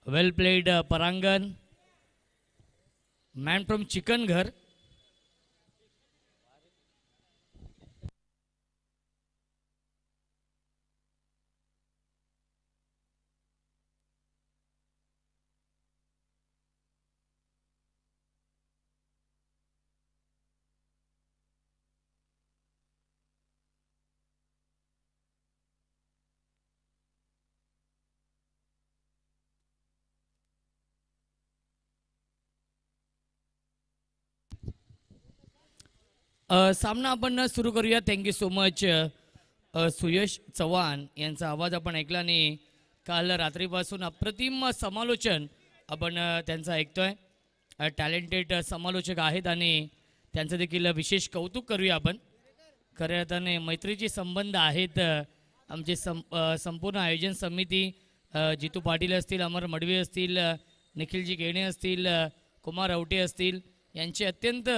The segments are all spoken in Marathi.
Well played Parangan. Man from Chikanghar. सामना आपण सुरू करूया. Thank you so much. Suyash Chavan यांचा आवाज आपण ऐकला आणि काल रात्रीपासून अप्रतिम समालोचन आपण त्यांचं ऐकतोय. टॅलेंटेड समालोचक आहेत आणि त्यांचं देखील विशेष कौतुक करूया आपण. खऱ्या अर्थाने मैत्रीचे संबंध आहेत. आमचे संपूर्ण आयोजन समिती, जितू पाटील असतील, अमर मडवी असतील, निखिलजी गेणे असतील, कुमार आवटे असतील, यांचे अत्यंत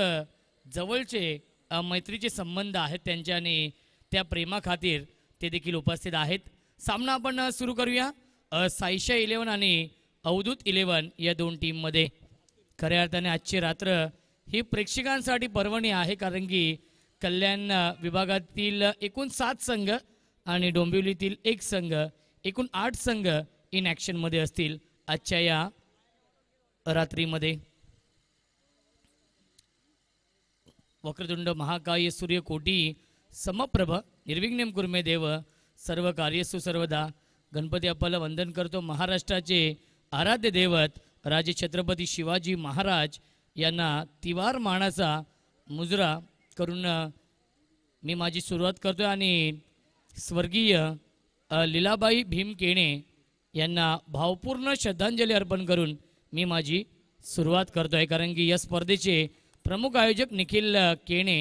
जवळचे मैत्रीचे संबंध आहेत त्यांच्या आणि त्या प्रेमाखातीर ते देखील उपस्थित आहेत. सामना आपण सुरू करूया. साईशा 11 आणि अवधूत 11 या दोन टीममध्ये. खऱ्या अर्थाने आजची रात्र ही प्रेक्षकांसाठी पर्वणी आहे, कारण की कल्याण विभागातील एकूण 7 संघ आणि डोंबिवलीतील 1 संघ, एकूण 8 संघ इन ॲक्शनमध्ये असतील आजच्या या रात्रीमध्ये. वक्रतुंड महाकाय सूर्यकोटी समप्रभ निर्विघ्नं कुर्मे देव, सर्व कार्यसु सर्वदा. गणपती अप्पाला वंदन करतो. महाराष्ट्राचे आराध्य दैवत राजे छत्रपती शिवाजी महाराज यांना तिवार मानाचा मुजरा करून मी माझी सुरुवात करतो आणि स्वर्गीय लीलाबाई भीम केणे यांना भावपूर्ण श्रद्धांजली अर्पण करून मी माझी सुरुवात करतोय. कारण की या स्पर्धेचे प्रमुख आयोजक निखिल केणे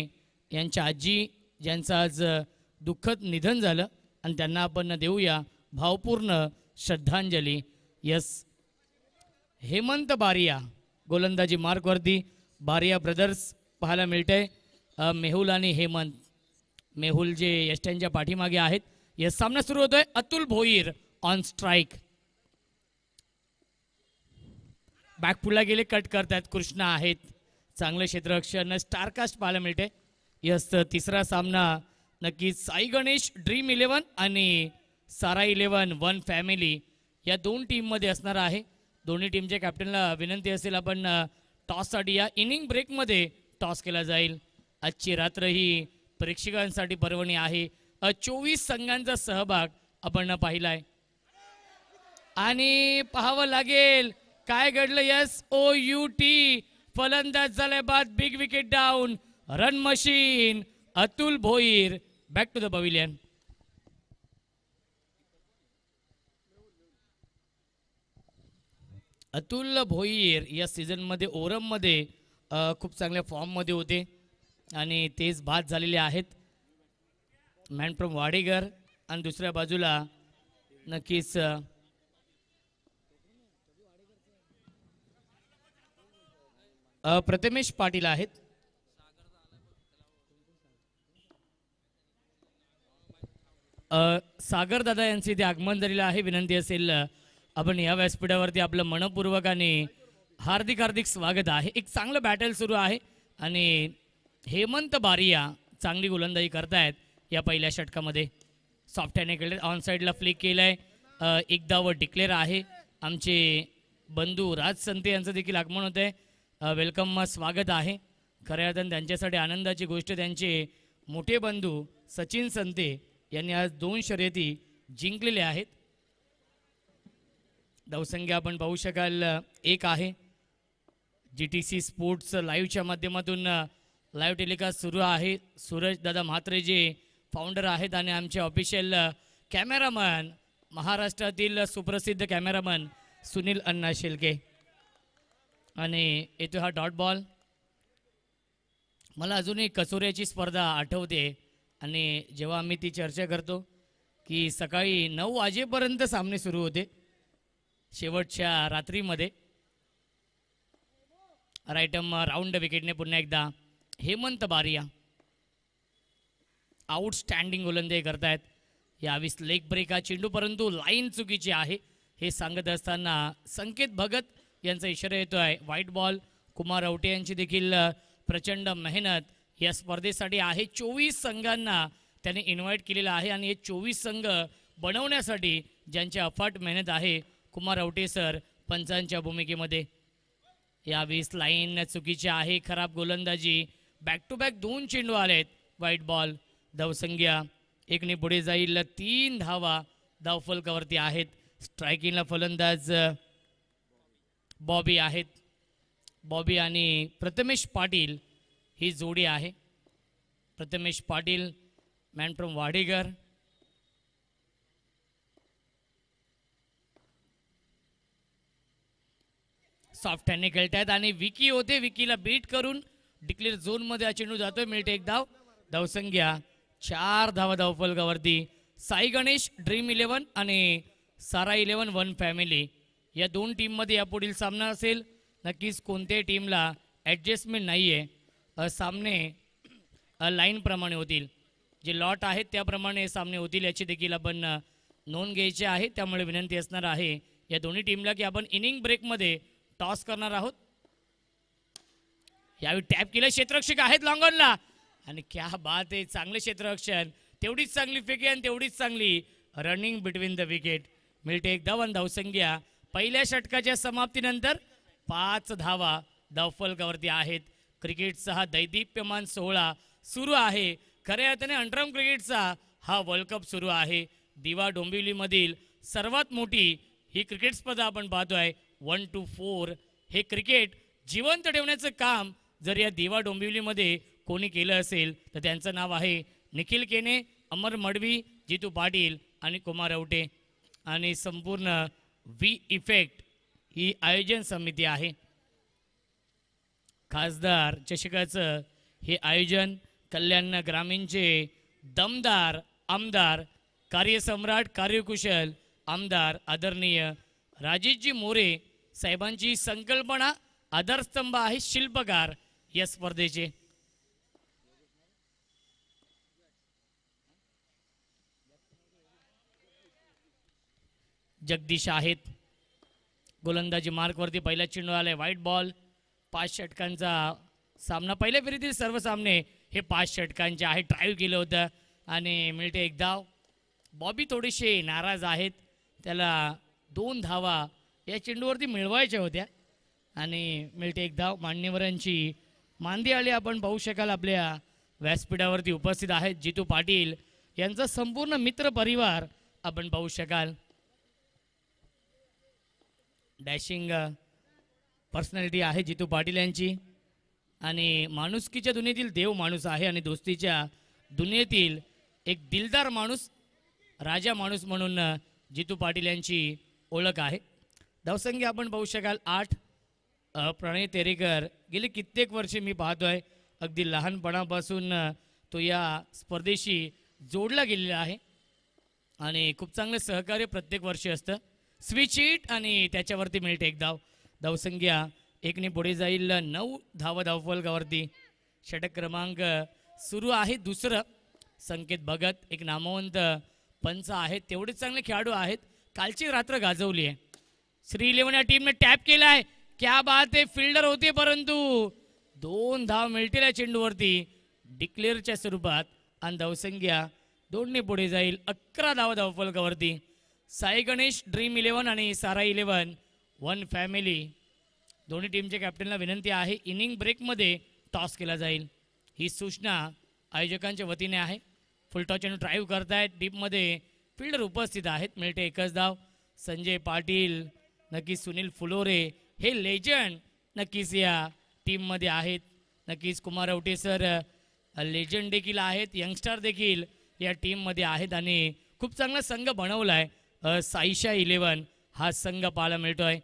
यांच्या आजी, ज्यांचं आज दुःखद निधन झालं, आणि त्यांना आपण देऊया भावपूर्ण श्रद्धांजली. यस, हेमंत बारिया गोलंदाजी मार्कवरती बारिया ब्रदर्स पाहायला मिळतंय. मेहुल आणि हेमंत. मेहुल जे यष्ट्यांच्या पाठीमागे आहेत. यस, सामना सुरू होतोय. Atul Bhoir on strike. बॅकफुलला गेले, कट करतात. कृष्णा आहेत. चांगलं क्षेत्ररक्षण स्टारकास्ट पाहायला मिळते. यस, तिसरा सामना नक्कीच साई गणेश ड्रीम 11 आणि सारा 11 वन फॅमिली या दोन टीममध्ये असणार आहे. दोन्ही टीमच्या कॅप्टनला विनंती असेल आपण टॉससाठी या. इनिंग ब्रेकमध्ये टॉस केला जाईल. आजची रात्र ही प्रेक्षकांसाठी पर्वणी आहे. 24 संघांचा सहभाग आपण पाहिलाय आणि पाहावं लागेल काय घडलं. यस, OUT फलंदाज झाले बाद. Big wicket down. Run machine Atul Bhoir back to the pavilion. Atul Bhoir या सीझनमध्ये ओरममध्ये खूप चांगल्या फॉर्ममध्ये होते आणि तेच बाद झालेले आहेत. Man from Wadegar. आणि दुसऱ्या बाजूला नक्कीच प्रथमेश पाटील आहेत. सागर दादा यांचे इथे आगमन झालेलं आहे. विनंती असेल आपण या व्यासपीठावरती आपलं मनपूर्वक आणि हार्दिक हार्दिक स्वागत आहे. एक चांगलं बॅटल सुरू आहे आणि हेमंत बारिया चांगली गोलंदाजी करतायत या पहिल्या षटकामध्ये. सॉफ्ट हँड केले, ऑन साईडला फ्लिक केलाय. एक धाव डिक्लेअर आहे. आमचे बंधू राज संते यांचं देखील आगमन होत आहे. वेलकम, स्वागत आहे. खऱ्या अर्थाने त्यांच्यासाठी आनंदाची गोष्ट, त्यांचे मोठे बंधू सचिन संते यांनी आज 2 शर्यती जिंकलेल्या आहेत. धावसंख्या आपण पाहू शकाल 1 आहे. GTC स्पोर्ट्स लाईव्हच्या माध्यमातून लाईव्ह टेलिकास्ट सुरू आहे. सूरज दादा म्हात्रे जे फाउंडर आहेत आणि आमचे ऑफिशियल कॅमेरामन महाराष्ट्रातील सुप्रसिद्ध कॅमेरामन सुनील अण्णा शेलके. आणि येतो हा डॉट बॉल. मला अजूनही कसोऱ्याची स्पर्धा आठवते आणि जेव्हा आम्ही ती चर्चा करतो की सकाळी 9 वाजेपर्यंत सामने सुरू होते. शेवटच्या रात्रीमध्ये राईटम राऊंड विकेटने पुन्हा एकदा हेमंत बारिया आउटस्टँडिंग गोलंदाजी करतायत. यावेळी लेग ब्रेक हा चेंडू, परंतु लाईन चुकीची आहे. हे सांगत असताना संकेत भगत यांचा इशारा येतो आहे. White ball. कुमार अवटे यांची देखील प्रचंड मेहनत या स्पर्धेसाठी आहे. 24 संघांना त्याने इन्व्हाइट केलेलं आहे आणि हे 24 संघ बनवण्यासाठी ज्यांची अफाट मेहनत आहे कुमार अवटे सर पंचांच्या भूमिकेमध्ये. यावेळेस लाईन चुकीची आहे. खराब गोलंदाजी. बॅक टू बॅक 2 चेंडू आलेत. White ball. धावसंख्या 1ने पुढे जाईल. 3 धावा धावफलकावरती आहेत. स्ट्रायकिंगला फलंदाज बॉबी आहेत. बॉबी आणि प्रथमेश पाटील ही जोडी आहे. Prathamesh Patil man from Wadekar. Soft हँडने खेळतायत आणि विकी होते. विकीला बीट करून डिक्लेअर झोनमध्ये हा चेंडू जातोय. मिळते 1 धाव. धावसंख्या 4 धावा धावफलकावरती. साई गणेश ड्रीम 11 आणि सारा 11 वन फॅमिली या 2 टीममध्ये यापुढील सामना असेल. नक्कीच कोणत्याही टीमला ॲडजस्टमेंट नाही आहे. सामने लाईनप्रमाणे होतील. जे लॉट आहेत त्याप्रमाणे सामने होतील याची देखील आपण नोंद घ्यायची आहे. त्यामुळे विनंती असणार आहे या दोन्ही टीमला की आपण इनिंग ब्रेकमध्ये टॉस करणार आहोत. यावेळी टॅप केलं. क्षेत्ररक्षक आहेत लॉंगॉनला आणि क्या बात आहे. चांगले क्षेत्ररक्षण. तेवढीच चांगली फेकी आणि तेवढीच चांगली रनिंग बिटवीन द विकेट. मिळते 1 धाव. धावसंख्या पहिल्या षटकाच्या समाप्तीनंतर 5 धावा धावफलकावरती आहेत. क्रिकेटचा हा दैदिप्यमान सोहळा सुरू आहे. खऱ्या अर्थाने अंडरआर्म क्रिकेटचा हा वर्ल्ड कप सुरू आहे. दिवा डोंबिवलीमधील सर्वात मोठी ही क्रिकेट स्पर्धा आपण पाहतोय. 1 to 4 हे क्रिकेट जिवंत ठेवण्याचं काम जर या दिवा डोंबिवलीमध्ये कोणी केलं असेल तर त्यांचं नाव आहे निखिल केने, अमर मडवी, जितू पाटील आणि कुमार अवटे. आणि संपूर्ण वी इफेक्ट ही आयोजन समिती आहे. खासदार चषकाचं हे आयोजन कल्याण ग्रामीणचे दमदार आमदार, कार्यसम्राट, कार्यकुशल आमदार आदरणीय राजेशजी मोरे साहेबांची संकल्पना आधारस्तंभ आहे शिल्पकार या स्पर्धेचे. जगदीश आहेत. गोलंदाजी मार्कवरती पहिला चेंडू आलाय. White ball. 5 षटकांचा सामना. पहिल्या फेरीतील सर्व सामने हे 5 षटकांचे आहे. ड्राईव्ह केलं होतं आणि मिळते 1 धाव. बॉबी थोडेसे नाराज आहेत. त्याला 2 धावा या चेंडूवरती मिळवायच्या होत्या आणि मिळते 1 धाव. मान्यवरांची मांदी आली आपण पाहू शकाल. आपल्या व्यासपीठावरती उपस्थित आहेत जितू पाटील यांचा संपूर्ण मित्र परिवार आपण पाहू शकाल. डॅशिंग पर्सनॅलिटी आहे जितू पाटील यांची आणि माणुसकीच्या दुनियेतील देव माणूस आहे आणि दोस्तीच्या दुनियेतील एक दिलदार माणूस, राजा माणूस म्हणून जितू पाटील यांची ओळख आहे. धावसंख्या आपण पाहू शकाल 8. प्रणय तेरेकर गेली कित्येक वर्षे मी पाहतोय. अगदी लहानपणापासून तो या स्पर्धेशी जोडला गेलेला आहे आणि खूप चांगलं सहकार्य प्रत्येक वर्षी असतं. स्विच हिट आणि त्याच्यावरती मिळते 1 धाव. धावसंख्या 1ने पुढे जाईल. 9 धावा धावफलकावरती. षटक क्रमांक सुरू आहे 2. संकेत भगत एक नामवंत पंच आहेत. तेवढेच चांगले खेळाडू आहेत. कालची रात्र गाजवली आहे. श्री 11 या टीमने टॅप केला आहे. क्या बात आहे. फिल्डर होते परंतु 2 धाव मिळतील या चेंडूवरती डिक्लेअरच्या स्वरूपात आणि धावसंख्या 2ने पुढे जाईल. 11 धावा धावफलकावरती. साई गणेश ड्रीम 11 आणि सारा 11 वन फॅमिली दोन्ही टीमच्या कॅप्टनला विनंती आहे इनिंग ब्रेकमध्ये टॉस केला जाईल. ही सूचना आयोजकांच्या वतीने आहे. फुलटॉस चेंडू ड्राईव्ह करतायत. डीपमध्ये फिल्डर उपस्थित आहेत. मिळते 1च धाव. संजय पाटील नक्कीच सुनील फुलोरे हे लेजंड नक्कीच या टीममध्ये आहेत. नक्कीच कुमार अवटे सर लेजंड देखील आहेत. यंगस्टर देखील या टीममध्ये आहेत आणि खूप चांगला संघ बनवला आहे. साईशा 11 हा संघ पाहायला मिळतोय.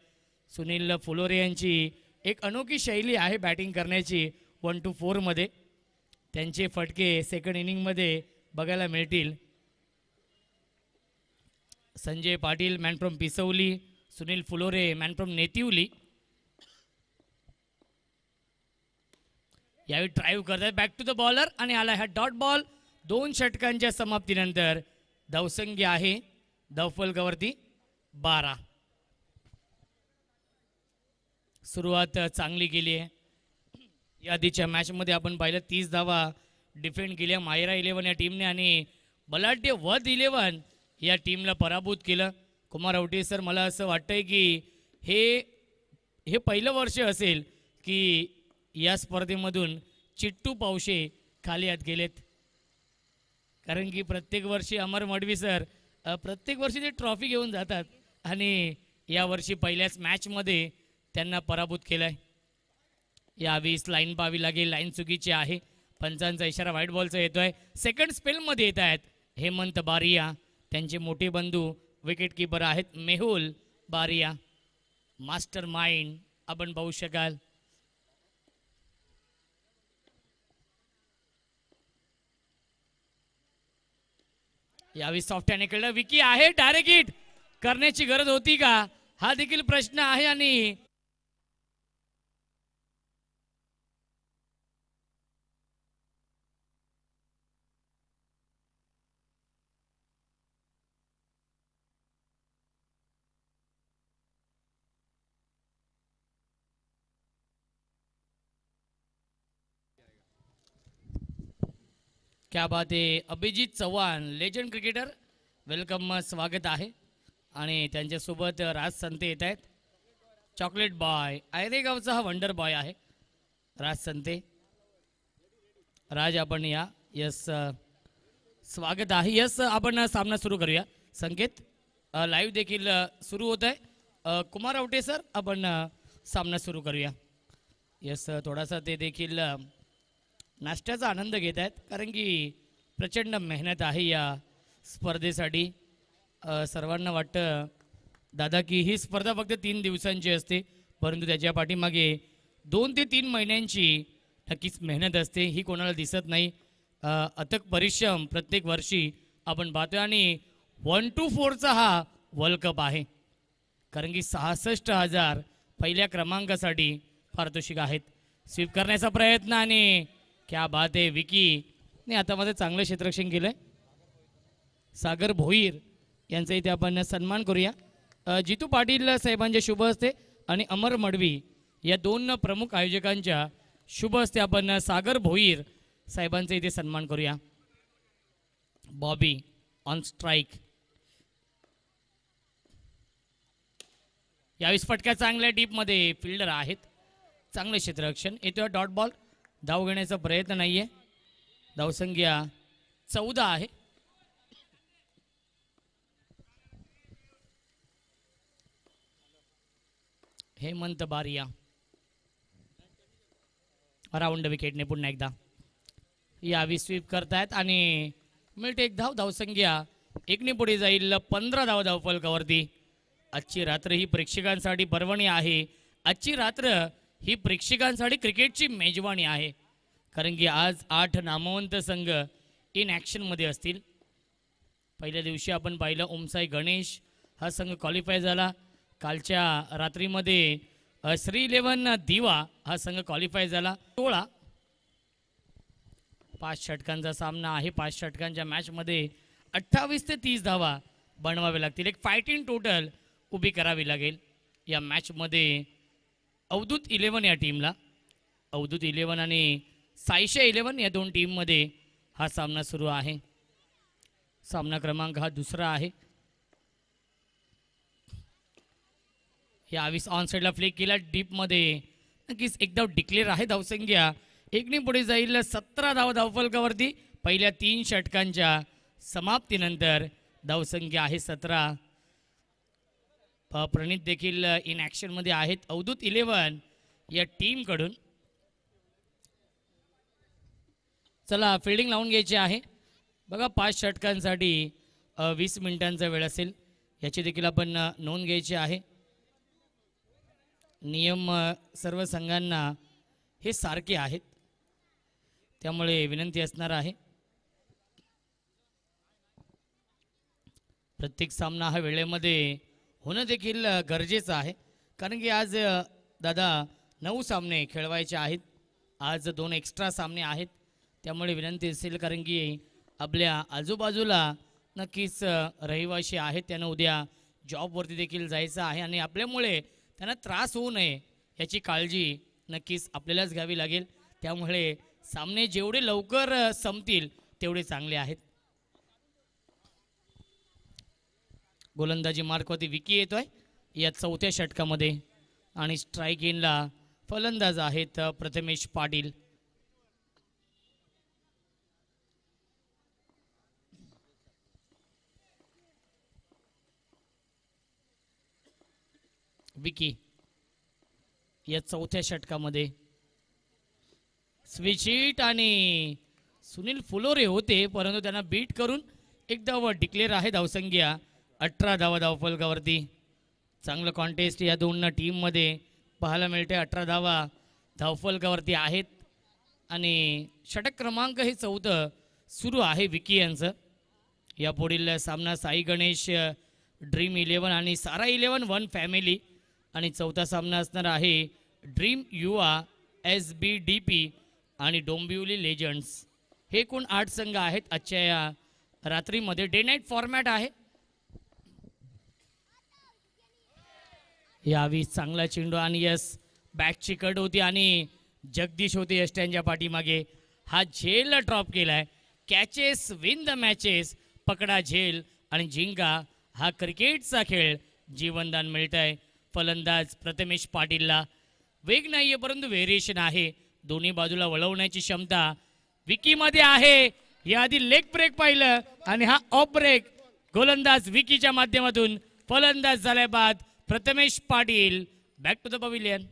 सुनील फुलोरे यांची एक अनोखी शैली आहे बॅटिंग करण्याची. 1 to 4 मध्ये त्यांचे फटके सेकंड इनिंगमध्ये बघायला मिळतील. Sanjay Patil man from Pisavli, Sunil Phulore man from Netivli यावेळी ड्राईव्ह करतात. बॅक टू द बॉलर आणि आला हा डॉट बॉल. 2 षटकांच्या समाप्तीनंतर धावसंख्या आहे धावफलकावरती 12. सुरुवात चांगली केली आहे. या आधीच्या मॅचमध्ये आपण पाहिलं 30 धावा डिफेंड केल्या मायरा 11 या टीमने आणि बलाढ्य वध 11 या टीमला पराभूत केलं. कुमार आवटे सर, मला असं वाटतंय की हे पहिलं वर्ष असेल की या स्पर्धेमधून चिट्टू पावशे खाली हात गेलेत. कारण की प्रत्येक वर्षी अमर मडवी सर प्रत्येक वर्षी ते ट्रॉफी घेऊन जातात आणि यावर्षी पहिल्याच मॅचमध्ये त्यांना पराभूत केलं आहे. यावेळेस लाईन पाहावी लागेल, लाईन चुकीची आहे. पंचांचा इशारा व्हाईट बॉलचा येतोय. सेकंड स्पेलमध्ये येत आहेत हेमंत बारिया, त्यांचे मोठे बंधू विकेट कीपर आहेत मेहुल बारिया. मास्टर माइंड आपण पाहू शकाल. यावेळी सॉफ्ट हँड खेळला विकी आहे. डायरेक्ट हिट करण्याची गरज होती का, हा देखील प्रश्न आहे. आणि क्या बात आहे. Abhijit Chavan legend cricketer, welcome, स्वागत आहे. आणि त्यांच्यासोबत राज संते येत आहेत. चॉकलेट बॉय आयरेगावचा हा वंडर बॉय आहे राज संते. राज आपण या. यस, स्वागत आहे. यस, आपण सामना सुरू करूया. संकेत लाईव्ह देखील सुरू होत आहे. कुमार आवटे सर, आपण सामना सुरू करूया. यस, थोडासा ते देखील नाश्त्याचा आनंद घेत आहेत कारण की प्रचंड मेहनत आहे या स्पर्धेसाठी. सर्वांना वाटतं दादा की ही स्पर्धा फक्त 3 दिवसांची असते, परंतु त्याच्या पाठीमागे 2 ते 3 महिन्यांची नक्कीच मेहनत असते. ही कोणाला दिसत नाही. अथक परिश्रम प्रत्येक वर्षी आपण पाहतोय. आणि 1 to 4चा हा वर्ल्ड कप आहे कारण की 66,000 पहिल्या क्रमांकासाठी पारितोषिक आहेत. स्वीप करण्याचा प्रयत्न आणि क्या बात आहे. विकी ने आता मध्ये चांगलं क्षेत्ररक्षण केलंय. सागर भोईर यांचा इथे आपण सन्मान करूया. जितू पाटील साहेबांच्या शुभ हस्ते आणि अमर मडवी या 2 प्रमुख आयोजकांच्या शुभ हस्ते आपण सागर भोईर साहेबांचा इथे सन्मान करूया. Bobby on strike. यावेळेस फटक्या चांगल्या डीपमध्ये फिल्डर आहेत. चांगलं क्षेत्ररक्षण येतोय. Dot ball. धाव घेण्याचा प्रयत्न नाहीये. धावसंख्या 14 आहे. हेमंत बारिया राऊंड विकेटने पुन्हा एकदा यावी स्वीप करतायत आणि मिळते 1 धाव. धावसंख्या 1 ने पुढे जाईल. 15 धाव धावफलकावरती. आजची रात्र ही प्रेक्षकांसाठी पर्वणी आहे. आजची रात्र ही प्रेक्षकांसाठी क्रिकेटची मेजवानी आहे कारण की आज 8 नामवंत संघ इन ॲक्शनमध्ये असतील. पहिल्या दिवशी आपण पाहिलं ओमसाई गणेश हा संघ क्वालिफाय झाला. कालच्या रात्रीमध्ये श्री 11 दिवा हा संघ क्वालिफाय झाला. 16 5 षटकांचा सामना आहे. 5 षटकांच्या मॅचमध्ये 28 ते 30 धावा बनवावे लागतील. एक फायटिंग टोटल उभी करावी लागेल या मॅचमध्ये. अवधूत 11 या टीमला, अवधूत 11 आणि साईशा 11 या 2 टीममध्ये हा सामना सुरू आहे. सामना क्रमांक हा दुसरा आहे. यावेळेस ऑन साईडला फ्लिक केला डीपमध्ये. नक्कीच एक धाव डिक्लेअर आहे. धावसंख्या 1 ने पुढे जाईल. 17 धाव धावफलकावरती पहिल्या 3 षटकांच्या समाप्तीनंतर. धावसंख्या आहे 17. प्रणित देखील इन ॲक्शनमध्ये आहेत अवधूत 11 या टीमकडून. चला फिल्डिंग लावून घ्यायची आहे बघा. 5 षटकांसाठी 20 मिनिटांचा वेळ असेल, याची देखील आपण नोंद घ्यायची आहे. नियम सर्व संघांना हे सारखे आहेत, त्यामुळे विनंती असणार आहे प्रत्येक सामना हा वेळेमध्ये होणं देखील गरजेचं आहे कारण की आज दादा 9 सामने खेळवायचे आहेत. आज 2 एक्स्ट्रा सामने आहेत, त्यामुळे विनंती असेल कारण की आपल्या आजूबाजूला नक्कीच रहिवासी आहेत, त्यांना उद्या जॉबवरती देखील जायचं आहे आणि आपल्यामुळे त्यांना त्रास होऊ नये याची काळजी नक्कीच आपल्यालाच घ्यावी लागेल. त्यामुळे सामने जेवढे लवकर संपतील तेवढे चांगले आहेत. गोलंदाजी मार्कवरती विकी येतोय या चौथ्या षटकामध्ये आणि स्ट्राईक इनला फलंदाज आहेत प्रथमेश पाटील. विकी या चौथ्या षटकामध्ये स्विच हिट आणि सुनील फुलोरे होते परंतु त्यांना बीट करून एक धाव डिक्लेअर आहे धावसंख्या 18 धावा धावफलकावरती. चांगलं कॉन्टेस्ट या दोन टीममध्ये पाहायला मिळते. 18 धावा धावफलकावरती आहेत आणि षटक क्रमांक हे चौथं सुरू आहे विकी यांचं. यापुढील सामना साई गणेश ड्रीम 11 आणि सारा 11 वन फॅमिली आणि चौथा सामना असणार आहे ड्रीम युवा SBDP आणि डोंबिवली लेजंड्स. हे एकूण 8 संघ आहेत आजच्या या रात्रीमध्ये. डे नाईट फॉर्मॅट आहे. यावी चांगला चेंडू आणि यस बॅकची कट होती आणि जगदीश होते यष्ट्यांच्या पाठीमागे. हा झेल ड्रॉप केलाय. Catches win the matches. पकडा झेल आणि जिंका हा क्रिकेटचा खेळ. जीवनदान मिळत आहे फलंदाज प्रथमेश पाटीलला. वेग नाहीये परंतु व्हेरिएशन आहे. दोन्ही बाजूला वळवण्याची क्षमता विकीमध्ये आहे. याआधी लेग ब्रेक पाहिलं आणि हा ऑफ ब्रेक गोलंदाज विकीच्या माध्यमातून फलंदाज झाल्या बाद Prathamesh Patil. Back to the pavilion.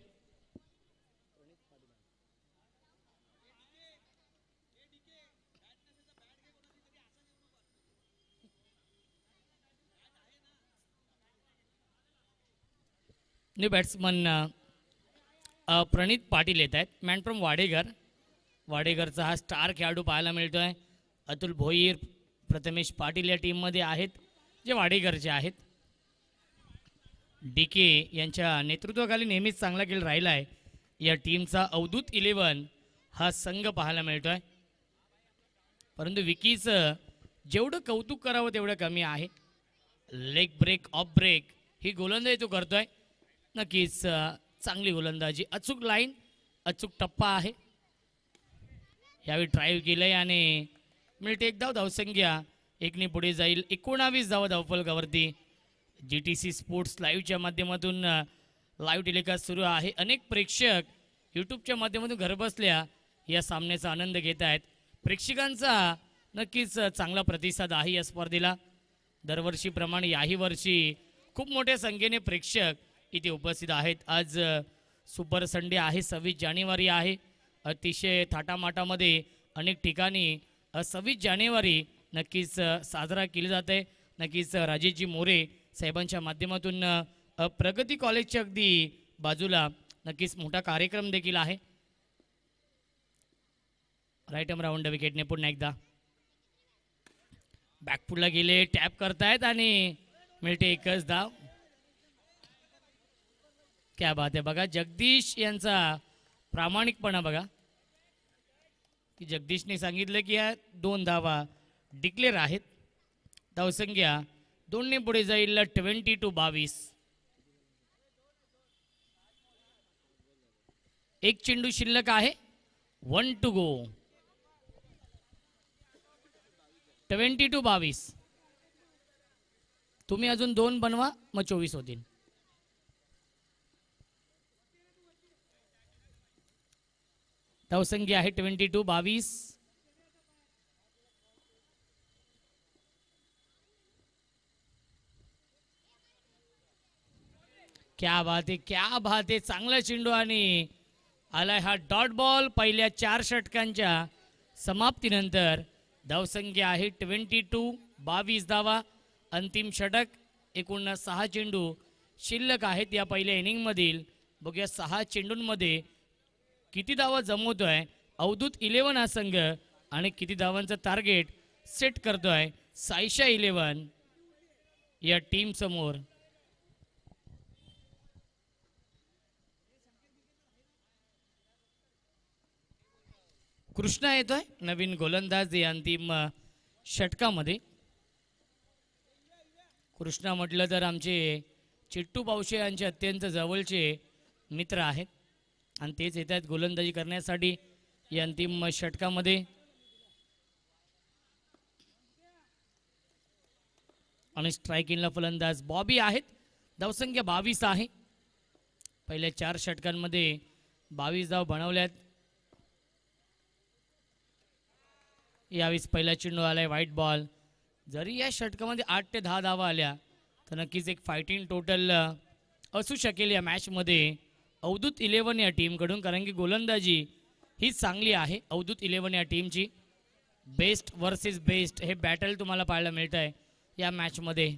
New batsman Pranit Patil येत आहेत. Man from वाडेघर. वाडेघरचा हा स्टार खेळाडू पाहायला मिळतोय. अतुल भोईर प्रथमेश पाटील या टीममध्ये आहेत जे वाडेघरचे आहेत. DK यांच्या नेतृत्वाखाली नेहमीच चांगला खेळ राहिला आहे. या टीमचा अवधूत 11 हा संघ पाहायला मिळतोय परंतु विकीचं जेवढं कौतुक करावं तेवढं कमी आहे. लेग ब्रेक ऑफ ब्रेक ही गोलंदाजी तो करतोय. नक्कीच चांगली गोलंदाजी. अचूक लाईन अचूक टप्पा आहे. यावेळी ड्राईव्ह केलंय आणि मिळते एक धाव. धावसंख्या एकने पुढे जाईल. 19 धावा धावफलकावरती. GTC स्पोर्ट्स लाईव्हच्या माध्यमातून लाईव्ह टेलिकास्ट सुरू आहे. अनेक प्रेक्षक यूट्यूबच्या माध्यमातून घरबसल्या या सामन्याचा आनंद घेत आहेत. प्रेक्षकांचा नक्कीच चांगला प्रतिसाद आहे या स्पर्धेला. दरवर्षीप्रमाणे याही वर्षी खूप मोठ्या संख्येने प्रेक्षक इथे उपस्थित आहेत. आज सुपर संडे आहे. 26 जानेवारी आहे. अतिशय थाटामाटामध्ये अनेक ठिकाणी 26 जानेवारी नक्कीच साजरा केली जाते. नक्कीच राजेशजी मोरे साहेबांच्या माध्यमातून प्रगती कॉलेजच्या अगदी बाजूला नक्कीच मोठा कार्यक्रम देखील आहे. राईट आर्म राऊंड विकेटने पुन्हा एकदा बॅकफुटला गेले. टॅप करतायत आणि मिळते एकच धाव. क्या बात आहे. बघा जगदीश यांचा प्रामाणिकपणा बघा की जगदीशने सांगितलं की या 2 धावा डिक्लेअर आहेत. धावसंख्या 2ने पुढे जाईल 22. एक चेंडू शिल्लक आहे. 1 टू गो. 22. तुम्ही अजून 2 बनवा मग 24 होतील. धावसंख्या आहे 22. क्या बात आहे. क्या बात आहे. चांगला चेंडू आणि आलाय हा डॉट बॉल. पहिल्या 4 षटकांच्या समाप्तीनंतर धावसंख्या आहे 22 धावा. अंतिम षटक. एकूण 6 चेंडू शिल्लक आहेत या पहिल्या इनिंगमधील. बघूया 6 चेंडूंमध्ये किती धावा जमवतोय अवधूत 11 हा संघ आणि किती धावांचं टार्गेट सेट करतोय साईशा 11 या टीम समोर. कृष्णा येतोय नवीन गोलंदाज या अंतिम षटकामध्ये. कृष्णा म्हटलं तर आमचे चिट्टू पावशे यांचे अत्यंत जवळचे मित्र आहेत आणि तेच येत आहेत गोलंदाजी करण्यासाठी या अंतिम षटकामध्ये. आणि स्ट्रायकिंगला फलंदाज बॉबी आहेत. धावसंख्या 22 आहे. पहिल्या 4 षटकांमध्ये 22 धाव बनवल्यात. यावेळी पहिला चेंडू आलाय व्हाईट बॉल. जरी या षटकामध्ये 8 ते 10 धावा आल्या तर नक्कीच एक फायटिंग टोटल असू शकेल या मॅचमध्ये अवधूत 11 या टीमकडून, कारण की गोलंदाजी ही चांगली आहे अवधूत 11 या टीमची. बेस्ट वर्सेस बेस्ट हे बॅटल तुम्हाला पाहायला मिळत आहे या मॅचमध्ये.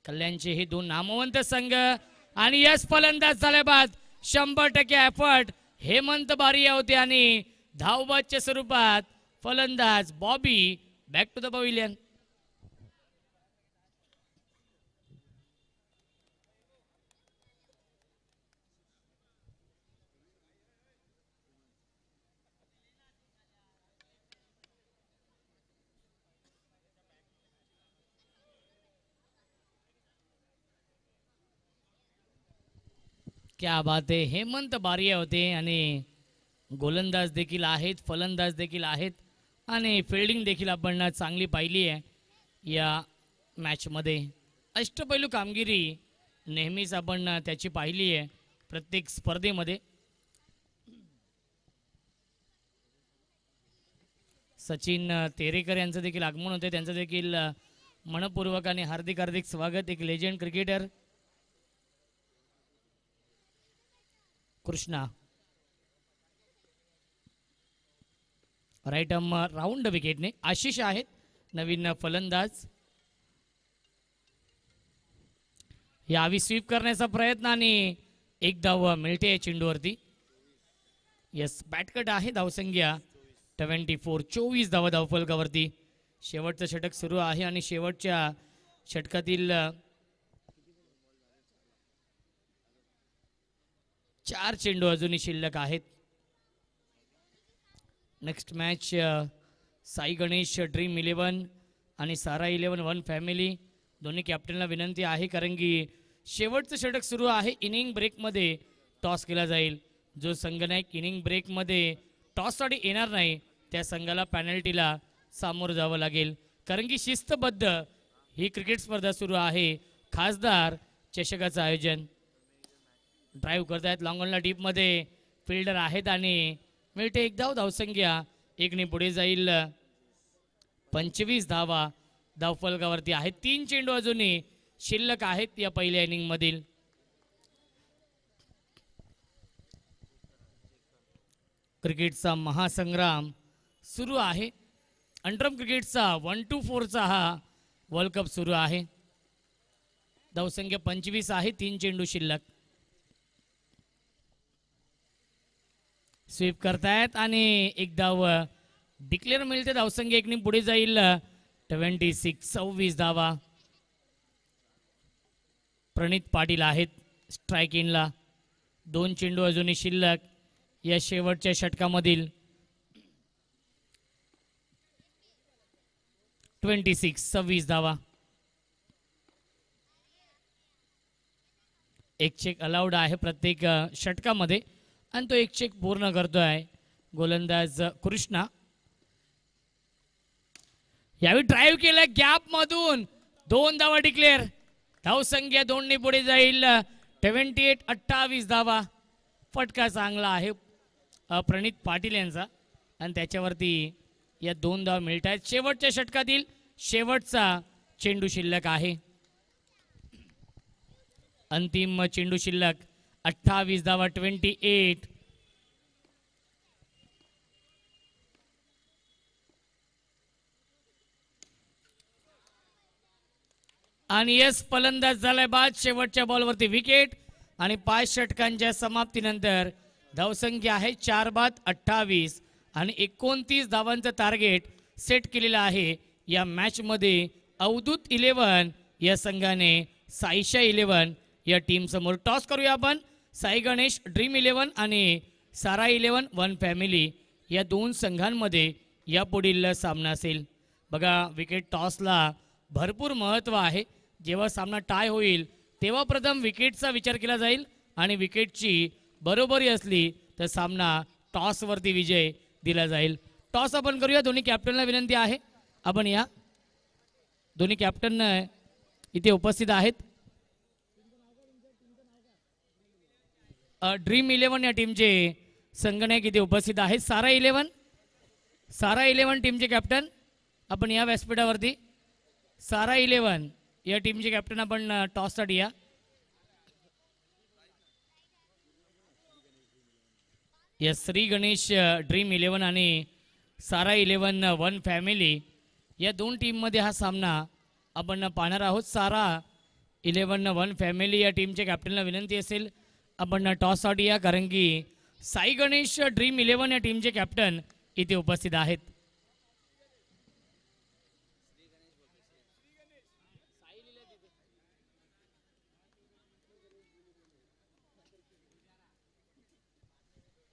कल्याणचे हे 2 नामवंत संघ आणि यस फलंदाज झाल्या बाद 100% एफर्ट हेमंत बारिया होते आणि धावबादच्या स्वरूपात फलंदाज Bobby back to the pavilion. क्या बात आहे. हेमंत बारिया होते आणि गोलंदाज देखील आहेत, फलंदाज देखील आहेत आणि फिल्डिंग देखील आपण चांगली पाहिली आहे या मॅचमध्ये. अष्टपैलू कामगिरी नेहमीच आपण त्याची पाहिली आहे प्रत्येक स्पर्धेमध्ये. सचिन तेरेकर यांचं देखील आगमन होते, त्यांचं देखील मनपूर्वक आणि हार्दिक हार्दिक स्वागत. एक legend cricketer Krishna right arm round विकेटने. आशिष आहेत नवीन फलंदाज. यावी स्वीप करण्याचा प्रयत्न आणि एक धाव मिळते या चेंडूवरती. यस बॅटकट आहे. धावसंख्या 24 धावा धावफलकावरती. शेवटचं षटक सुरू आहे आणि शेवटच्या षटकातील 4 चेंडू अजूनही शिल्लक आहेत. Next match Sai Ganesh dream 11 आणि सारा 11 वन फॅमिली दोन्ही कॅप्टनला विनंती आहे, कारण की शेवटचं षटक सुरू आहे. इनिंग ब्रेकमध्ये टॉस केला जाईल. जो संघ नायक इनिंग ब्रेकमध्ये टॉससाठी येणार नाही त्या संघाला पॅनल्टीला सामोरं जावं लागेल, कारण की शिस्तबद्ध ही क्रिकेट स्पर्धा सुरू आहे. खासदार चषकाचं आयोजन. ड्राईव्ह करतायत लॉंगॉनला डीपमध्ये फिल्डर आहेत आणि मिळते एक धाव. धावसंख्या 1 ने पुढे जाईल. 25 धावा धावफलकावरती आहेत. 3 चेंडू अजूनही शिल्लक आहेत या पहिल्या इनिंग मधील. क्रिकेटचा महासंग्राम सुरू आहे. अंडरम क्रिकेटचा 1-4 हा वर्ल्ड कप सुरू आहे. धावसंख्या 25 आहे. 3 चेंडू शिल्लक. स्वीप करतायत आणि एक धाव डिक्लेअर मिळते. धावसंख्या 1 ने पुढे जाईल. 26 धावा. प्रणित पाटील आहेत स्ट्रायकिंगला. 2 चेंडू अजूनही शिल्लक या शेवटच्या षटकामधील. 26 धावा. एक चेक अलाउड आहे प्रत्येक षटकामध्ये आणि तो एक चेक पूर्ण करतोय गोलंदाज कृष्णा. यावेळी ड्राईव्ह केलं गॅप मधून 2 धावा डिक्लेअर. धावसंख्या 2 ने पुढे जाईल. 28 धावा. फटका चांगला आहे प्रणित पाटील यांचा आणि त्याच्यावरती या 2 धावा मिळत आहेत. शेवटच्या षटकातील शेवटचा चेंडू शिल्लक आहे. अंतिम चेंडू शिल्लक 28 धावा. 28. आणि यस फलंदाज झालाय बाद. शेवटच्या बॉलवरती विकेट आणि 5 षटकांच्या समाप्तीनंतर धावसंख्या आहे 4 बाद 28 आणि 29 धावांचं टार्गेट सेट केलेलं आहे या मॅच मध्ये. अवधूत 11 या संघाने साईशा 11 या टीम समोर. टॉस करूया आपण. साई गणेश ड्रीम 11 आणि सारा 11 वन फॅमिली या 2 संघांमध्ये या पुढील सामना असेल. बघा विकेट टॉसला भरपूर महत्त्व आहे. जेव्हा सामना टाय होईल तेव्हा प्रथम विकेटचा विचार केला जाईल आणि विकेटची बरोबरी असली तर सामना टॉसवरती विजय दिला जाईल. टॉस आपण करूया. दोन्ही कॅप्टनला विनंती आहे आपण या. दोन्ही कॅप्टन इथे उपस्थित आहेत. ड्रीम 11 या टीमचे संगणक इथे उपस्थित आहेत. सारा 11 टीमचे कॅप्टन आपण या व्यासपीठावरती. सारा 11 या टीमचे कॅप्टन आपण टॉससाठी या. यस, श्री गणेश ड्रीम 11 आणि सारा 11 वन फॅमिली या दोन टीममध्ये हा सामना आपण पाहणार आहोत. सारा 11 वन फॅमिली या टीमच्या कॅप्टनला विनंती असेल आपण टॉससाठी या, कारण की साई गणेश ड्रीम 11 या टीमचे कॅप्टन इथे उपस्थित आहेत.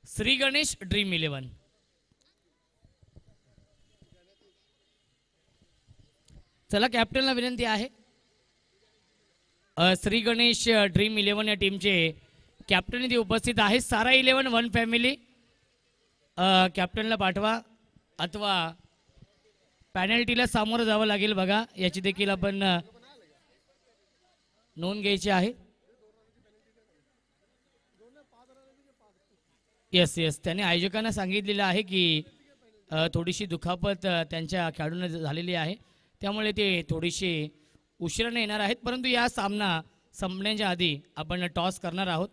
श्री गणेश ड्रीम 11. चला, कॅप्टनला विनंती आहे. श्री गणेश ड्रीम 11 या टीमचे कॅप्टन इथे उपस्थित आहेत. सारा 11 वन फॅमिली कॅप्टनला पाठवा अथवा पॅनल्टीला सामोरं जावं लागेल बघा, याची देखील आपण नोंद घ्यायची आहे. यस यस, त्याने आयोजकांना सांगितलेलं आहे की थोडीशी दुखापत त्यांच्या खेळाडूंना झालेली आहे, त्यामुळे ते थोडीशी उशिराने येणार आहेत. परंतु या सामना संपण्याच्या आधी आपण टॉस करणार आहोत.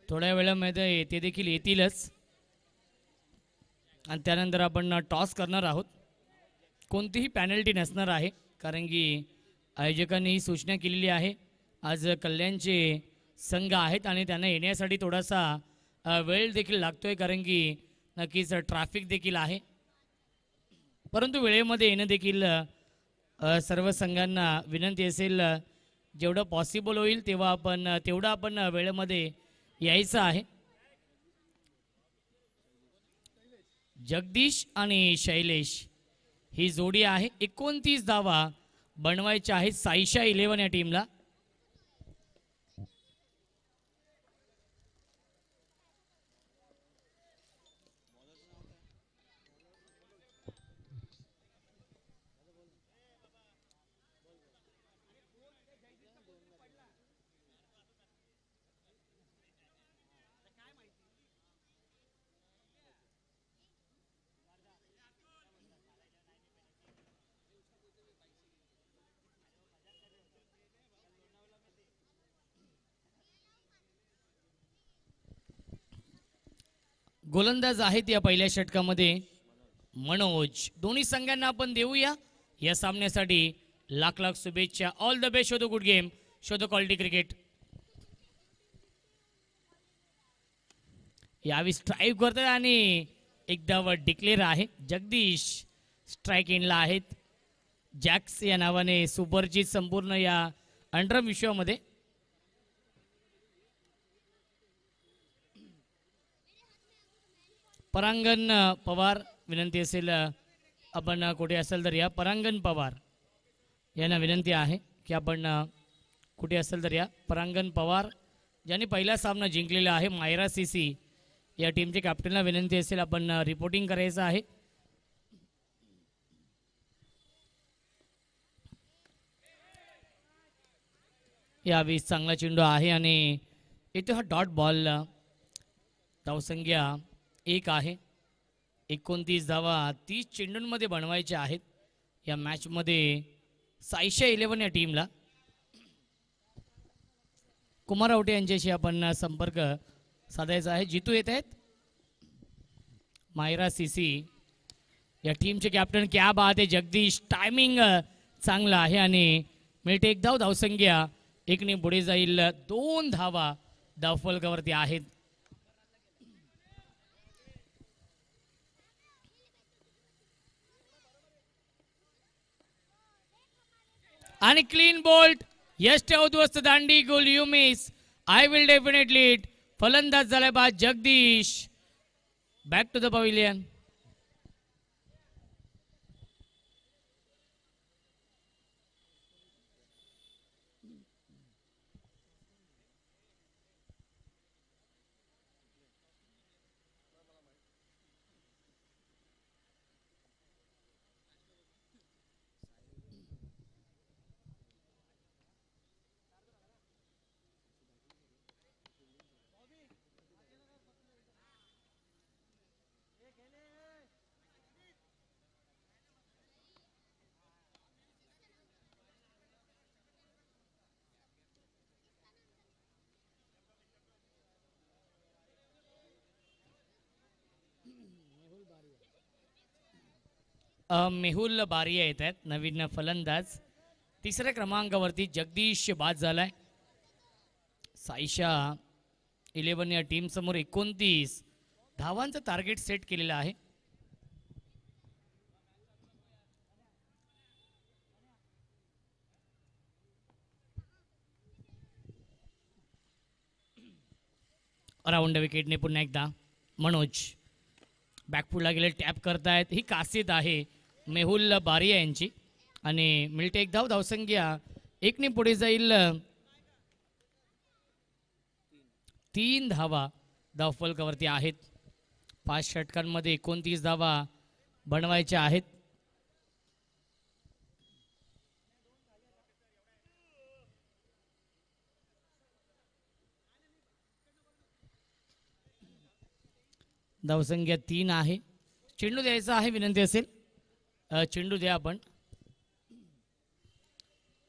थोड्या वेळामध्ये ते देखील येतीलच आणि त्यानंतर आपण टॉस करणार आहोत. कोणतीही पॅनल्टी नसणार आहे, कारण की आयोजकांनी ही सूचना केलेली आहे. आज कल्याणचे संघ आहेत आणि त्यांना येण्यासाठी थोडासा वेळ देखील लागतोय, कारण की नक्कीच ट्रॅफिक देखील आहे. परंतु वेळेमध्ये येणं देखील सर्व संघांना विनंती असेल, जेवढं पॉसिबल होईल तेवढं आपण वेळेमध्ये यायचं आहे. जगदीश आणि शैलेश ही जोडी आहे. 29 धावा बनवायच्या आहेत साईशा 11 या टीमला. गोलंदाज आहेत या पहिल्या षटकामध्ये मनोज. दोन्ही संघांना आपण देऊया या सामन्यासाठी लाख लाख शुभेच्छा. All the best. Show the good game, show the quality cricket. यावेळी स्ट्राईक करतात आणि एकदा डिक्लेअर आहे. जगदीश स्ट्राईक इनला आहेत. जॅक्स या नावाने सुपरचित संपूर्ण या अंडर विश्वामध्ये. परांगण पवार विनंती असेल आपण कुठे असेल तर या. परांगण पवार यांना विनंती आहे की आपण कुठे असेल तर या. परांगण पवार ज्यांनी पहिला सामना जिंकलेला आहे. मायरा सीसी या टीमचे कॅप्टनला विनंती असेल आपण रिपोर्टिंग करायचं आहे. यावेळी चांगला चेंडू आहे आणि इथे हा डॉट बॉल. धावसंख्या 1 आहे. 29 धावा 30 चेंडूंमध्ये बनवायच्या आहेत या मॅचमध्ये साईशा 11 या टीमला. कुमार आवटे यांच्याशी आपण संपर्क साधायचा आहे. जितू येत आहेत. मायरा सीसी या टीमचे कॅप्टन. क्या बात आहे जगदीश. टायमिंग चांगला आहे आणि मिळते 1 धाव. धावसंख्या 1 ने पुढे जाईल. 2 धावा धावफलकावरती आहेत. आणि क्लीन बोल्ट. यश उद्ध्वस्त दांडी. गोल you miss. I will definitely it. फलंदाज झालाय बाद Jagdish. Back to the pavilion. Mehul Bariya येत आहेत नवीन फलंदाज. तिसऱ्या क्रमांकावरती जगदीश बाद झालाय. साईशा 11 या टीम समोर 29 धावांचं टार्गेट सेट केलेलं आहे. राऊंड विकेटने पुन्हा एकदा मनोज बॅकफुटला गेले, टॅप करतायत. ही खासियत आहे मेहुल बारिया यांची. आणि मिळते एक धाव. धावसंख्या 1ने पुढे जाईल. 3 धावा धावफलकावरती आहेत. 5 षटकांमध्ये 29 धावा बनवायच्या आहेत. धावसंख्या 3 आहे. चेंडू द्यायचा आहे, विनंती असेल चेंडू द्या. आपण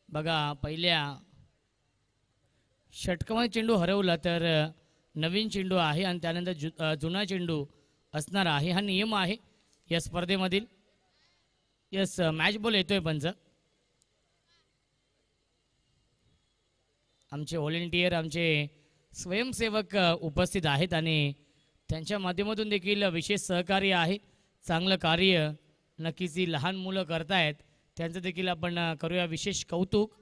बघा पहिल्या षटकामध्ये चेंडू हरवला तर नवीन चेंडू आहे आणि त्यानंतर जुना चेंडू असणार आहे. हा नियम आहे या स्पर्धेमधील. यस, मॅच बॉल येतोय पंच. आमचे व्हॉलेंटियर, आमचे स्वयंसेवक उपस्थित आहेत आणि त्यांच्या माध्यमातून देखील विशेष सहकार्य आहे. चांगलं कार्य नक्कीच ही लहान मुलं करतायत, त्यांचं देखील आपण करूया विशेष कौतुक.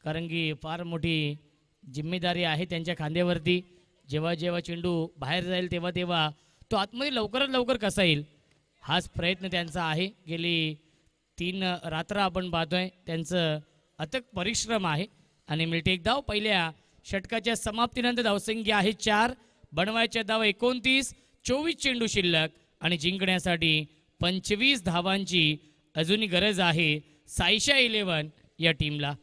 कारण की फार मोठी जिम्मेदारी आहे त्यांच्या खांद्यावरती. जेव्हा जेव्हा चेंडू बाहेर जाईल तेव्हा तेव्हा तो आतमध्ये लवकरात लवकर कसा येईल हाच प्रयत्न त्यांचा आहे. गेली 3 रात्र आपण पाहतोय त्यांचं अथक परिश्रम आहे. आणि मिळते एक धाव. पहिल्या षटकाच्या समाप्तीनंतर धावसंख्या आहे 4, बनवायच्या धावा 29, 24 चेंडू शिल्लक आणि जिंकण्यासाठी 25 धावांची अजूनही गरज आहे साईशा 11 या टीमला.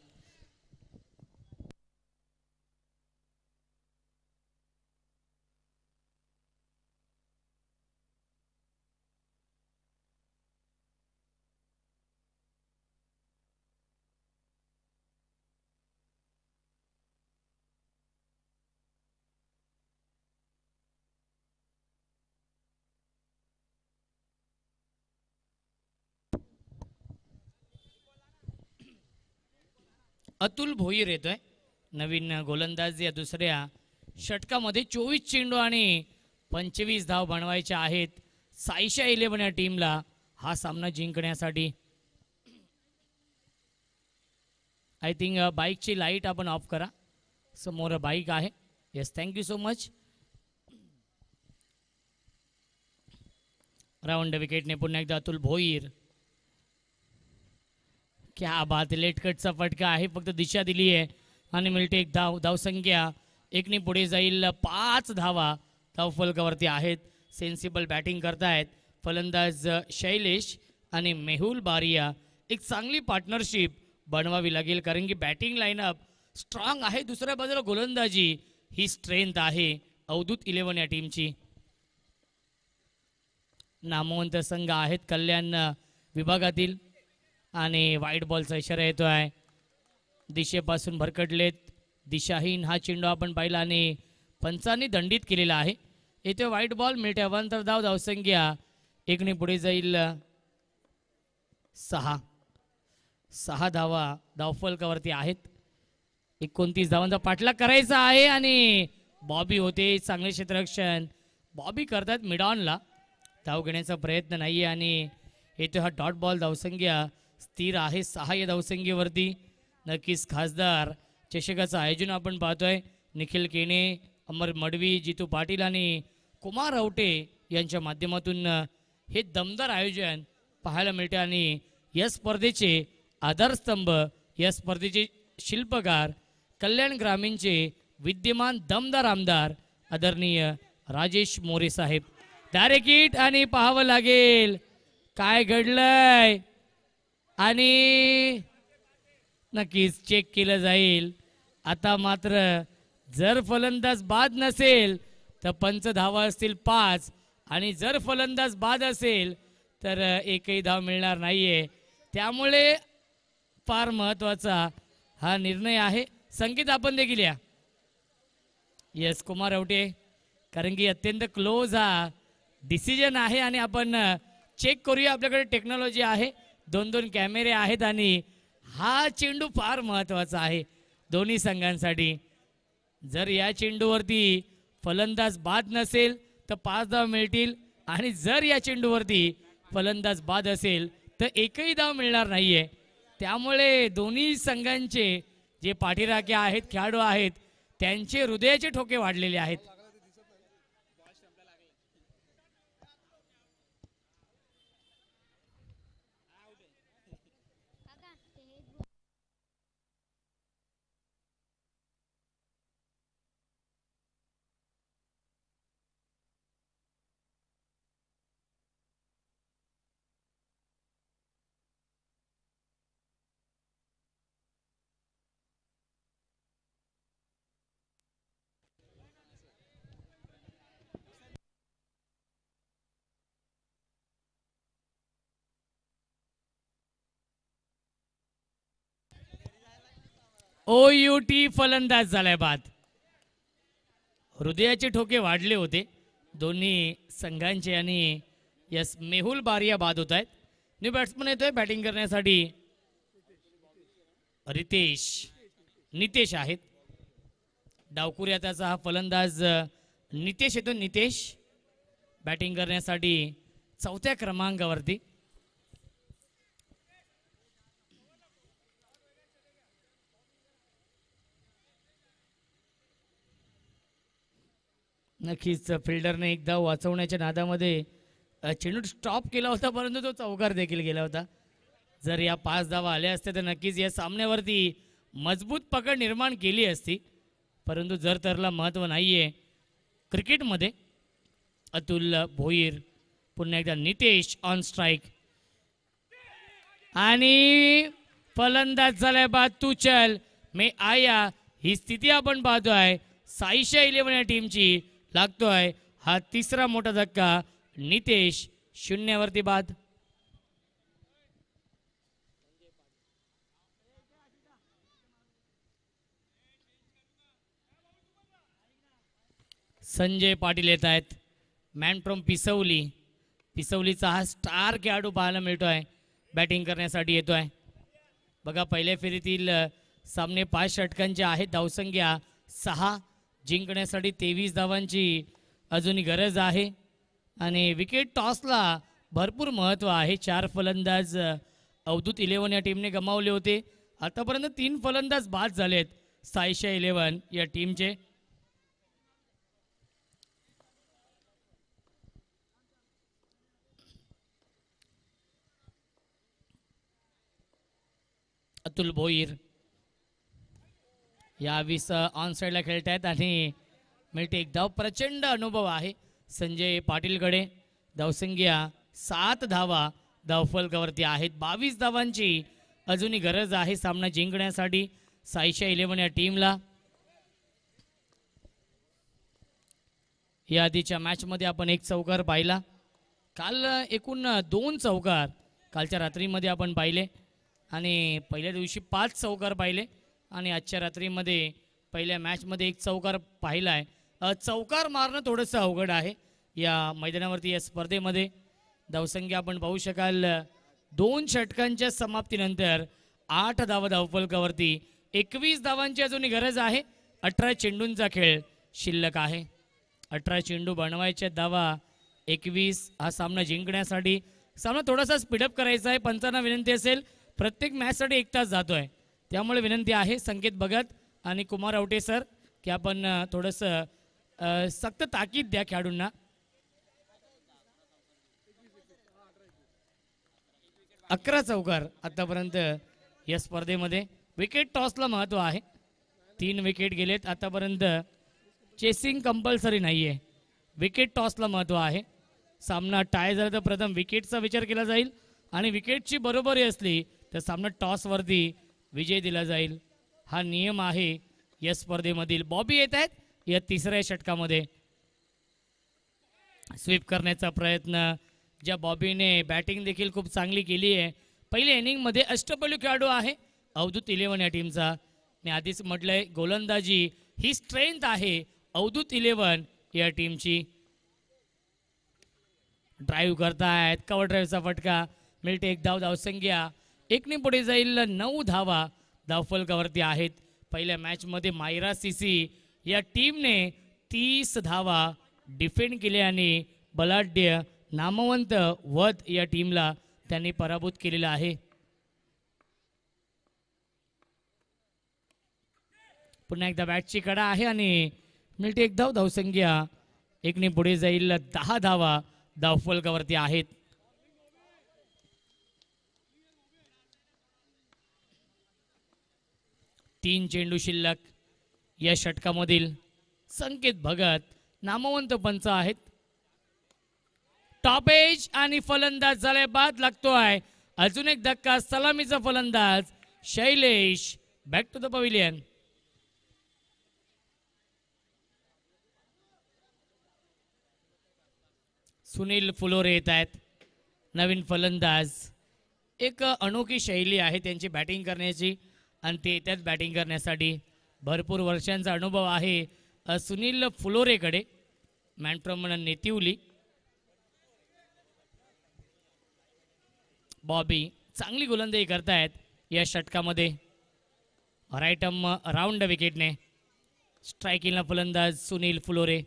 अतुल भोईर येतोय नवीन गोलंदाज. या दुसऱ्या षटकामध्ये 24 चेंडू आणि 25 धाव बनवायच्या आहेत साईशा 11 या टीमला हा सामना जिंकण्यासाठी. आय थिंक बाईकची लाईट आपण ऑफ करा. समोर बाईक आहे. Yes, thank you so much. Round विकेटने पुन्हा एकदा अतुल भोईर. क्या बात, लेटकटचा फटका आहे, फक्त दिशा दिली आहे आणि मिळते एक धाव. धावसंख्या 1ने पुढे जाईल. 5 धावा धावफलकावरती आहेत. सेन्सिबल बॅटिंग करतायत फलंदाज शैलेश आणि मेहुल बारिया. एक चांगली पार्टनरशिप बनवावी लागेल कारण की बॅटिंग लाईनअप स्ट्रॉंग आहे. दुसऱ्या बाजूला गोलंदाजी ही स्ट्रेंथ आहे अवधूत 11 या टीमची. नामवंत संघ आहेत कल्याण विभागातील आणि व्हाईट बॉलचा इशारा येतो आहे. दिशेपासून भरकटलेत. दिशाहीन हा चेंडू आपण पाहिला आणि पंचांनी दंडित केलेला आहे. येथे व्हाईट बॉल. मिळते अवांतर धाव. धावसंख्या 1ने पुढे जाईल. 6 धावा धावफलकावरती आहेत. 29 धावांचा पाठलाग करायचा आहे आणि बॉबी होते. चांगले क्षेत्ररक्षण बॉबी करतात मिडॉनला. धाव घेण्याचा प्रयत्न नाहीये आणि येथे हा डॉट बॉल. धावसंख्या स्थिर आहे 6 या धावसंख्येवरती. नक्कीच खासदार चषकाचं आयोजन आपण पाहतोय. निखिल केणे, अमर मडवी, जितू पाटील आणि कुमार आवटे यांच्या माध्यमातून हे दमदार आयोजन पाहायला मिळते. आणि या स्पर्धेचे आधारस्तंभ, या स्पर्धेचे शिल्पकार कल्याण ग्रामीणचे विद्यमान दमदार आमदार आदरणीय राजेश मोरे साहेब. डायरेक्ट हिट आणि पाहावं लागेल काय घडलंय आणि नक्कीच चेक केलं जाईल. आता मात्र जर फलंदाज बाद नसेल तर पंच धावा असतील 5 आणि जर फलंदाज बाद असेल तर एकही धाव मिळणार नाहीये. त्यामुळे फार महत्वाचा हा निर्णय आहे. संकेत आपण देखील या. येस, कुमार आवटे, कारण की अत्यंत क्लोज हा डिसिजन आहे आणि आपण चेक करूया, आपल्याकडे टेक्नॉलॉजी आहे, 2-2 कॅमेरे आहेत आणि हा चेंडू फार महत्त्वाचा आहे दोन्ही संघांसाठी. जर या चेंडूवरती फलंदाज बाद नसेल तर 5 धाव मिळतील आणि जर या चेंडूवरती फलंदाज बाद असेल तर एकही धाव मिळणार नाहीये. त्यामुळे दोन्ही संघांचे जे पाठीराखे आहेत, खेळाडू आहेत, त्यांचे हृदयाचे ठोके वाढलेले आहेत. OUT फलंदाज झालाय बाद. हृदयाचे ठोके वाढले होते दोन्ही संघांचे आणि यस मेहुल बारिया बाद होत आहेत. न्यू बॅट्समन येतोय बॅटिंग करण्यासाठी. नितेश आहेत. डावकुऱ्या त्याचा हा फलंदाज नितेश येतो. नितेश बॅटिंग करण्यासाठी 4थ्या क्रमांकावरती. नक्कीच फिल्डरने एकदा वाचवण्याच्या नादामध्ये चेंडू स्टॉप केला होता, परंतु तो चौकार देखील गेला होता. जर या 5 धावा आल्या असत्या तर नक्कीच या सामन्यावरती मजबूत पकड निर्माण केली असती, परंतु जर तरला महत्त्व नाहीये क्रिकेटमध्ये. अतुल भोईर पुन्हा एकदा. नितेश ऑन स्ट्राईक आणि फलंदाज झालाय बाद. तू चल मे आया. ही स्थिती आपण पाहतोय साईशा 11 या टीमची. लागतोय हा तिसरा मोठा धक्का. नितेश 0 बाद. संजय पाटील येत आहेत. Man from Pisavli. पिसवलीचा हा स्टार खेळाडू पाहायला मिळतोय, बॅटिंग करण्यासाठी येतोय. बघा पहिल्या फेरीतील सामने 5 षटकांचे आहेत. धावसंख्या 6. जिंकण्यासाठी 23 धावांची अजूनही गरज आहे आणि विकेट टॉसला भरपूर महत्त्व आहे. 4 फलंदाज अवधूत 11 या टीमने गमावले होते. आतापर्यंत 3 फलंदाज बाद झालेत साईशा 11 या टीमचे. अतुल भोईर या 20 ऑन साईडला खेळत आहेत आणि मिळते एक धाव. प्रचंड अनुभव आहे संजय पाटीलकडे. धावसंख्या 7 धावा धावफलकावरती आहेत. 22 धावांची अजूनही गरज आहे सामना जिंकण्यासाठी साईशा 11 या टीमला. या आधीच्या मॅचमध्ये आपण 1 चौकार पाहिला. काल एकूण 2 चौकार कालच्या रात्रीमध्ये आपण पाहिले आणि पहिल्या दिवशी 5 चौकार पाहिले आणि आजच्या रात्रीमध्ये पहिल्या मॅचमध्ये 1 चौकार पाहिला आहे. चौकार मारणं थोडंसं अवघड आहे या मैदानावरती. या स्पर्धेमध्ये धावसंख्या आपण पाहू शकाल 2 षटकांच्या समाप्तीनंतर 8 धावा धावफलकावरती. 21 धावांची अजूनही गरज आहे. 18 चेंडूंचा खेळ शिल्लक आहे. 18 चेंडू बनवायच्या धावा 21. हा सामना जिंकण्यासाठी सामना थोडासा स्पीडअप करायचा आहे. पंचांना विनंती असेल, प्रत्येक मॅचसाठी 1 तास जातोय, त्यामुळे विनंती आहे संकेत भगत आणि कुमार आवटे सर की आपण थोडंसं सक्त ताकीद द्या खेळाडूंना. अकरा चौकार आतापर्यंत या स्पर्धेमध्ये. विकेट टॉसला महत्त्व आहे. 3 विकेट गेलेत आतापर्यंत. चेसिंग कंपल्सरी नाहीये, विकेट टॉसला महत्त्व आहे. सामना टाय झाला तर प्रथम विकेटचा विचार केला जाईल आणि विकेटची बरोबरी असली तर सामना टॉसवरती विजय दिला जाईल. हा नियम आहे या स्पर्धेमधील. बॉबी येत आहेत या 3ऱ्या षटकामध्ये. स्वीप करण्याचा प्रयत्न. ज्या बॉबीने बॅटिंग देखील खूप चांगली केली आहे. पहिल्या इनिंगमध्ये अष्टपैलू खेळाडू आहे अवधूत 11 या टीमचा. मी आधीच म्हटलंय गोलंदाजी ही स्ट्रेंथ आहे अवधूत 11 या टीमची. ड्राईव्ह करतायत, कव्हर ड्राईव्हचा फटका, मिळते एक धाव, धावसंख्या एकने पुढे जाईल 9 धावा धावफलकावरती आहेत. पहिल्या मॅचमध्ये मायरा सीसी या टीमने 30 धावा डिफेंड केले आणि बलाढ्य नामवंत वध या टीमला त्यांनी पराभूत केलेला आहे. पुन्हा एकदा बॅटची कडा आहे आणि मिळते एक धाव, धावसंख्या एकने पुढे जाईल 10 धावा धावफलकावरती आहेत. तीन चेंडू शिल्लक या षटकामधील संकेत भगत नामवंत पंच आहेत. टॉप एज आणि फलंदाज झाले बाद लागतोय. अजून एक धक्का, सलामीचा फलंदाज Shailesh back to the pavilion. Sunil Phulore येत आहेत, नवीन फलंदाज. एक अनोखी शैली आहे त्यांची बॅटिंग करण्याची आणि ते येतात बॅटिंग करण्यासाठी. भरपूर वर्षांचा अनुभव आहे सुनील फुलोरेकडे, मॅन फ्रॉम नेतिवली. बॉबी चांगली गोलंदाजी करतायत या षटकामध्ये. राईट आर्म राऊंड विकेटने स्ट्रायकिंगला फलंदाज सुनील फुलोरे.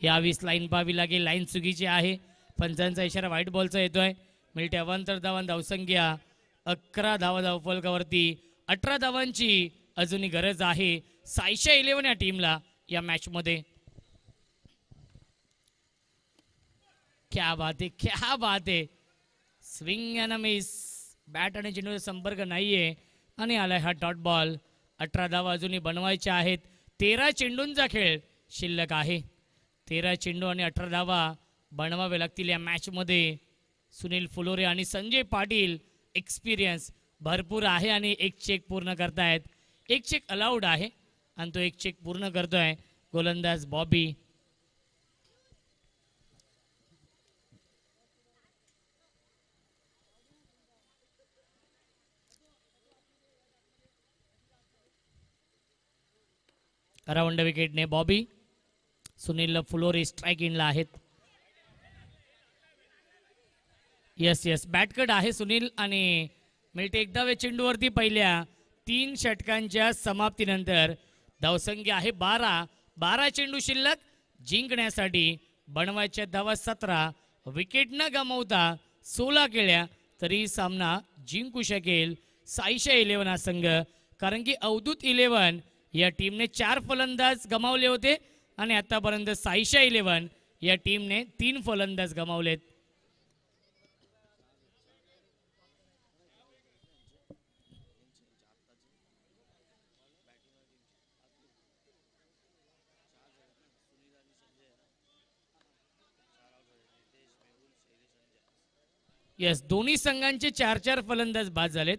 यावीस लाईन पाहावी लागेल, लाईन चुकीची आहे. पंचांचा इशारा व्हाईट बॉलचा येतोय. मिळते अवांतर धावां, धावसंख्या 11 धावा धावफलकावरती. 18 धावांची अजूनही गरज आहे सायशा 11 या टीमला या मॅच मध्ये. क्या बात आहे, क्या बात आहे. स्विंग अँड मिस, बॅट आणि चेंडूचा संपर्क नाहीये आणि आलाय हा डॉट बॉल. 18 धावा अजूनही बनवायच्या आहेत. 13 चेंडूंचा खेळ शिल्लक आहे. 13 चेंडू आणि 18 धावा बनवावे लागतील या मॅच मध्ये. सुनील फुलोरे आणि संजय पाटील एक्सपिरियन्स भरपूर आहे आणि एक चेक पूर्ण करतायत. एक चेक अलाउड आहे आणि तो एक चेक पूर्ण करतोय गोलंदाज बॉबी. अराउंड विकेटने बॉबी. सुनील फुलोरे स्ट्राईक इनला आहेत. यस यस, बॅटकट आहे सुनील आणि मिळते एकदा चेंडूवरती पहिल्या 3 षटकांच्या समाप्तीनंतर धावसंख्या आहे 12. 12 चेंडू शिल्लक. जिंकण्यासाठी बनवायच्या धावा 17. विकेट न गमावता 16 केल्या तरी सामना जिंकू शकेल सायशा 11 हा संघ. कारण की अवधूत 11 या टीमने 4 फलंदाज गमावले होते आणि आतापर्यंत सायशा 11 या टीमने 3 फलंदाज गमावलेत. यस, दोन्ही संघांचे 4-4 फलंदाज बाद झालेत.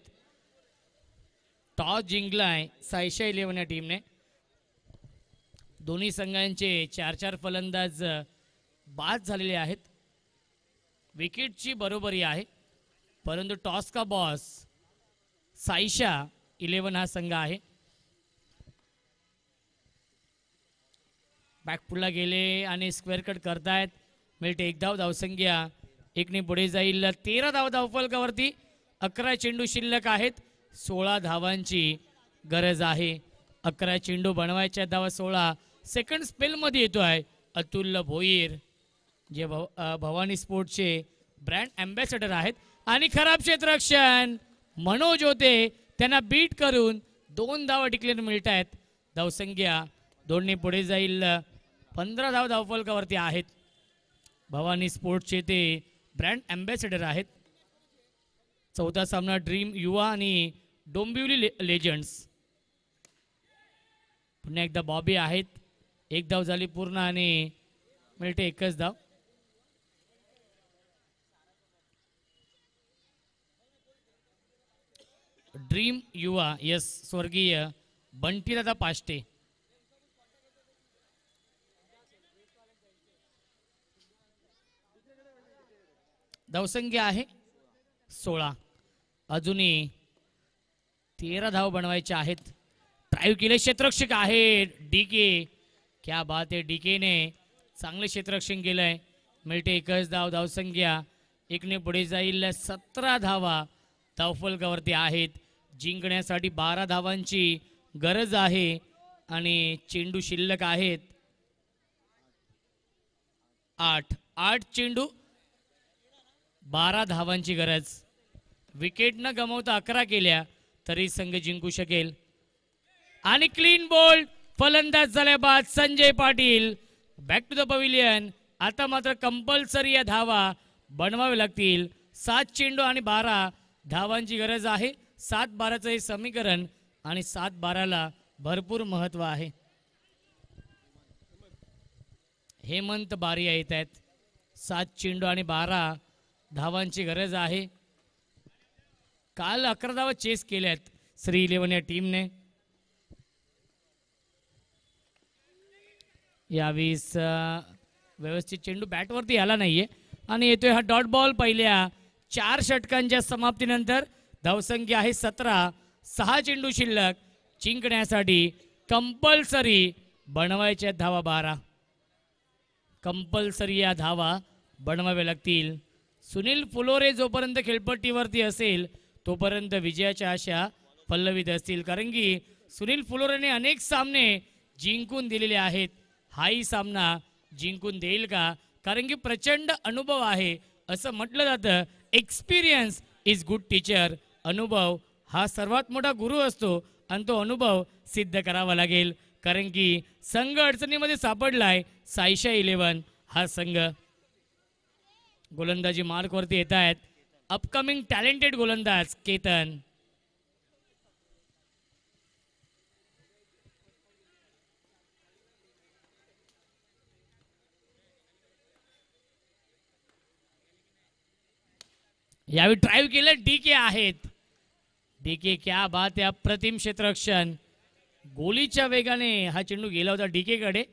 टॉस जिंकलाय सायशा 11 या टीमने. दोन्ही संघांचे 4-4 फलंदाज बाद झालेले आहेत. विकेटची बरोबरी आहे परंतु टॉस का बॉस सायशा 11 हा संघ आहे. बॅकफुटला गेले आणि स्क्वेअर कट करतायत. मिळते एक धाव, धावसंख्या एकने पुढे जाईल 13 धाव धावफलकावरती. 11 चेंडू शिल्लक आहेत. 16 धावांची गरज आहे. 11 चेंडू बनवायच्या धावा 16. सेकंड स्पेलमध्ये येतोय अतुल भोईर जे भवानी स्पोर्ट्सचे ब्रँड अँबॅसेडर आहेत. आणि खराब क्षेत्ररक्षण मनोज होते, त्यांना बीट करून 2 धावा टिकलेले मिळत आहेत. धावसंख्या 2ने पुढे जाईल. 15 धाव धावफलकावरती आहेत. भवानी स्पोर्ट्सचे ते ब्रँड अँबॅसेडर आहेत. चौथा सामना ड्रीम युवा आणि डोंबिवली लेजंड्स. पुन्हा एकदा बॉबी आहेत. 1 धाव झाली पूर्ण आणि मिळते 1च धाव. ड्रीम युवा यस, स्वर्गीय बंटीदादा पाष्टे. धावसंख्या आहे 16. अजूनही 13 धाव बनवायचे आहेत. ड्राईव्ह केले, क्षेत्ररक्षक आहे डीके. क्या बात आहे, डीकेने चांगले क्षेत्ररक्षण केलंय. मिळते एकच धाव. धावसंख्या एकने पुढे जाईल. 17 धावा धावफलकावरती आहेत. जिंकण्यासाठी 12 धावांची गरज आहे आणि चेंडू शिल्लक आहेत 8 चेंडू 12 धावांची गरज. विकेट न गमावता 11 केल्या तरी संघ जिंकू शकेल. आणि क्लीन बोल्ड फलंदाज झाल्या बाद Sanjay Patil. Back to the pavilion. आता मात्र कंपल्सरी या धावा बनवावे लागतील. 7 चेंडू आणि 12 धावांची गरज आहे. 7-12चं हे समीकरण आणि 7-12ला भरपूर महत्व आहे. हेमंत बारिया येत आहेत. 7 चेंडू आणि 12 धावांची गरज आहे. काल 11 धावा चेस केल्यात श्री 11 या टीमने. यावेळेस व्यवस्थित चेंडू बॅटवरती आला नाहीये आणि येतोय हा डॉट बॉल. पहिल्या 4 षटकांच्या समाप्तीनंतर धावसंख्या आहे 17. 6 चेंडू शिल्लक. जिंकण्यासाठी कंपल्सरी बनवायच्या धावा 12. कंपल्सरी या धावा बनवाव्या लागतील. सुनील फुलोरे जोपर्यंत खेळपट्टीवरती असेल तोपर्यंत विजयाच्या आशा पल्लवित असतील. कारण की सुनील फुलोरेने अनेक सामने जिंकून दिलेले आहेत. हाही सामना जिंकून देईल का? कारण की प्रचंड अनुभव आहे. असं म्हटलं जातं एक्सपिरियन्स इज गुड टीचर. अनुभव हा सर्वात मोठा गुरु असतो आणि तो अनुभव सिद्ध करावा लागेल. कारण की संघ अडचणीमध्ये सापडलाय. साईशा 11 हा संघ. गोलंदाजी मार्कवरती येत आहेत अपकमिंग टॅलेंटेड गोलंदाज केतन. यावेळी ड्राईव्ह केलं डीके आहेत. डीके क्या बात आहे. अप्रतिम क्षेत्ररक्षण. गोलीच्या वेगाने हा चेंडू गेला होता डीके कडे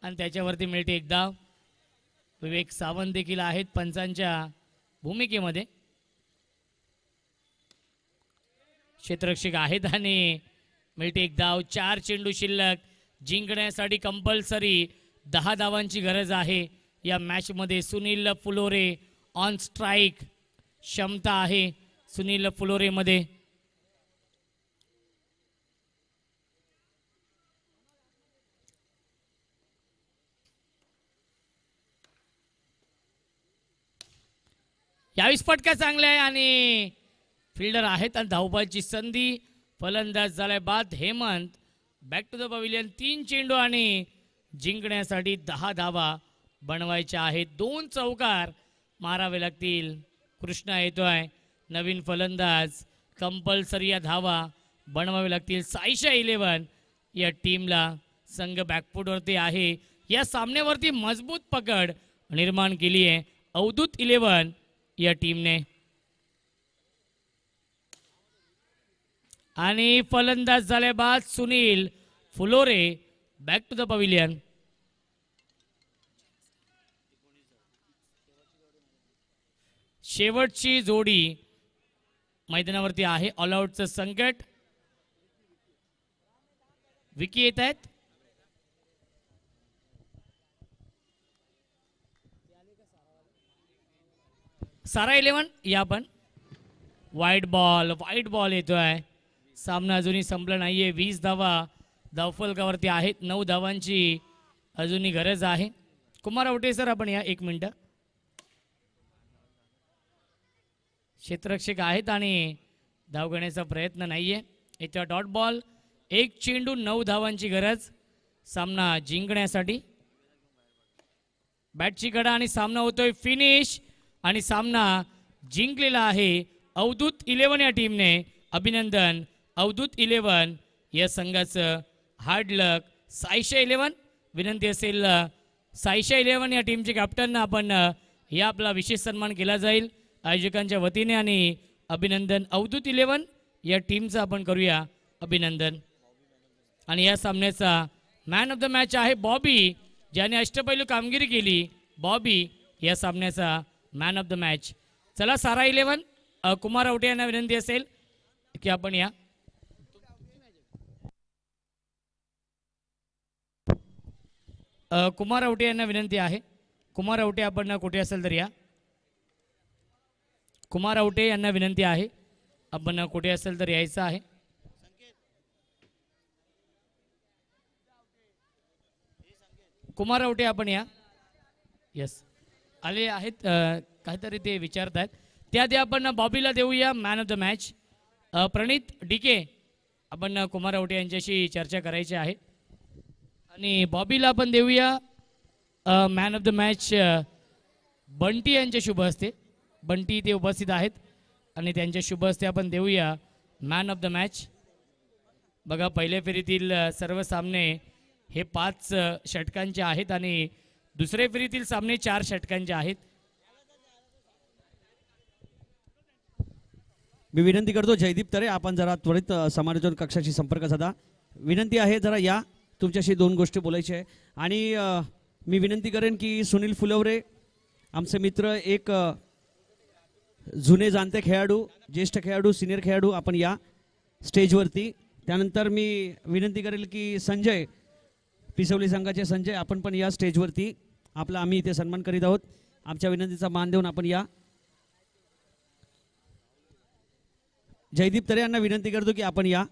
आणि त्याच्यावरती मिळते एक धाव. विवेक सावंत देखील आहेत पंचांच्या भूमिकेमध्ये. क्षेत्ररक्षक आहेत आणि मिळते एक धाव. 4 चेंडू शिल्लक. जिंकण्यासाठी कंपल्सरी 10 धावांची गरज आहे या मॅच मध्ये. Sunil Phulore on strike. क्षमता आहे सुनील फुलोरे मध्ये. यावेळी फटका चांगला आहे आणि फिल्डर आहेत आणि धावबाची संधी. फलंदाज झालाय बाद Hemant. Back to the pavilion. 3 चेंडू आणि जिंकण्यासाठी 10 धावा बनवायच्या आहेत. 2 चौकार मारावे लागतील. कृष्णा येतोय नवीन फलंदाज. कंपल्सरी या धावा बनवावे लागतील. साईशा 11 या टीमला संघ बॅकफूटवरती आहे. या सामन्यावरती मजबूत पकड निर्माण केली आहे अवधूत 11 या टीमने. आणि फलंदाज झाले बाद Sunil Phulore. Back to the pavilion. शेवटची जोडी मैदानावरती आहे. ऑलआउटचं संकट. विकी येत आहेत. सारा 11 या पण. वाईट बॉल येतोय. सामना अजूनही संपला नाहीये. 20 धावा धावफलकावरती आहेत. 9 धावांची अजूनही गरज आहे. कुमार आवटे सर आपण या 1 मिनिट. क्षेत्ररक्षक आहेत आणि धाव घेण्याचा प्रयत्न नाहीये. इथं डॉट बॉल. 1 चेंडू 9 धावांची गरज सामना जिंकण्यासाठी. बॅटची कडा आणि सामना होतोय फिनिश आणि सामना जिंकलेला आहे अवधूत 11 या टीमने. अभिनंदन अवधूत 11 या संघाचं. हार्ड लक साईशा 11. विनंती असेल साईशा 11 या टीमचे कॅप्टन आपण या आपला विशेष सन्मान केला जाईल आयोजकांच्या वतीने. आणि अभिनंदन अवधूत 11 या टीमचं आपण करूया अभिनंदन. आणि या सामन्याचा मॅन ऑफ द मॅच आहे बॉबी ज्याने अष्टपैलू कामगिरी केली. बॉबी या सामन्याचा मॅन ऑफ द मॅच. चला सारा 11 कुमार आवटे यांना विनंती असेल की आपण या. कुमार आवटे यांना विनंती आहे कुमार आवटे आपण कुठे असेल तर या. कुमार आवटे यांना विनंती आहे आपण कुठे असेल तर यायचं आहे. कुमार आवटे आपण या. यस आले आहेत. काहीतरी ते विचारत आहेत. त्याआधी आपण बॉबीला देऊया man of the match. Pranit DK आपण कुमार आवटे यांच्याशी चर्चा करायची आहे आणि बॉबीला आपण देऊया man of the match Bunty यांच्या शुभ हस्ते. बंटी ते उपस्थित आहेत आणि त्यांच्या शुभ हस्ते आपण देऊया मॅन ऑफ द मॅच. बघा पहिल्या फेरीतील सर्व सामने हे 5 षटकांचे आहेत आणि दुसऱ्या फेरीतील सामने 4 षटकांचे आहेत. मी विनंती करतो जयदीप तरे आपण जरा त्वरित समालोचन कक्षाशी संपर्क साधा. विनंती आहे जरा या, तुमच्याशी 2 गोष्टी बोलायची आहे. आणि मी विनंती करेन की सुनील फुलवरे आमचे मित्र, एक जुने जाणते खेळाडू, ज्येष्ठ खेळाडू, सिनियर खेळाडू आपण या स्टेजवरती. त्यानंतर मी विनंती करेल की संजय, पिसवली संघाचे संजय, आपण पण या स्टेजवरती. आपला आम्ही इथे सन्मान करीत आहोत. आमच्या विनंतीचा मान देऊन आपण या. जयदीप तरे यांना विनंती करतो की आपण या.